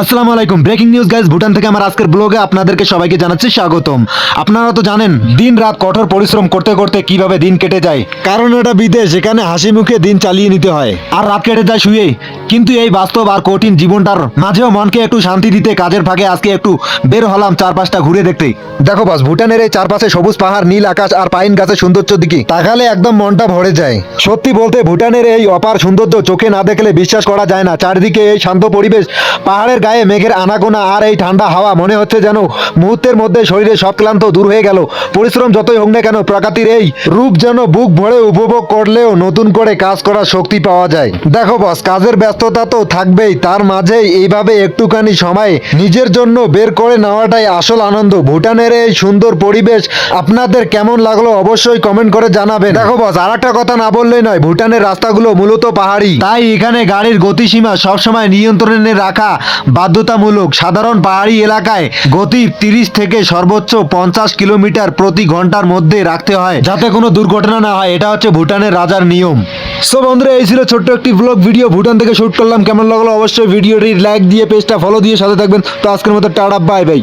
আসসালামু আলাইকুম। Breaking news guys, Bhutan থেকে আমার আজকের ব্লগে আপনাদেরকে সবাইকে জানাচ্ছি স্বাগতম। আপনারা তো জানেন দিন রাত কঠোর পরিশ্রম করতে করতে কিভাবে দিন কেটে যায়, কারণ এটা বিদেশ, এখানে হাসি মুখে দিন চালিয়ে নিতে হয় আর রাত কেটে যায় শুয়ে। কিন্তু এই বাস্তব আর কঠিন জীবনটার মাঝেও মনকে একটু শান্তি দিতে কাজের ফাঁকে আজকে একটু বের হলাম চারপাশটা ঘুরে দেখতে। দেখো বাস, ভুটানের এই চারপাশে সবুজ পাহাড়, নীল আকাশ আর পাইন গাছের সৌন্দর্য দিকে তাকালে একদম মনটা ভরে যায়। সত্যি বলতে ভুটানের এই অপার সৌন্দর্য চোখে না দেখলে বিশ্বাস করা যায় না। চারিদিকে এই শান্ত পরিবেশ, পাহাড়ের গায়ে মেঘের আনাগোনা আর এই ঠান্ডা হাওয়া, মনে হচ্ছে যেন মুহূর্তের মধ্যে শরীরে সব ক্লান্ত দূর হয়ে গেল। পরিশ্রম যতই হোক না কেন, প্রকৃতির এই রূপ যেন বুক ভরে উপভোগ করলেও নতুন করে কাজ করার শক্তি পাওয়া যায়। দেখো বস, কাজের ব্যস্ততা তো থাকবেই, তার মাঝেই এইভাবে একটুখানি সময় নিজের জন্য বের করে নেওয়াটাই আসল আনন্দ। ভুটানের এই সুন্দর পরিবেশ আপনাদের কেমন লাগলো অবশ্যই কমেন্ট করে জানাবেন। দেখো বস, আর একটা কথা না বললেই নয়, ভুটানের রাস্তাগুলো মূলত পাহাড়ি, তাই এখানে গাড়ির গতিসীমা সবসময় নিয়ন্ত্রণে রাখা বাধ্যতামূলক। সাধারণ পাহাড়ি এলাকায় গতি 30 থেকে সর্বোচ্চ 50 কিলোমিটার প্রতি ঘন্টার মধ্যে রাখতে হয়, যাতে কোনো দুর্ঘটনা না হয়। এটা হচ্ছে ভুটানের রাজার নিয়ম। সো বন্ধুরা, এই ছিল ছোট্ট একটি ব্লগ ভিডিও, ভুটান থেকে শুট করলাম। কেমন লাগলো অবশ্যই ভিডিওটি লাইক দিয়ে পেজটা ফলো দিয়ে সাথে থাকবেন। তো আজকের মতো টাটা, বাই বাই।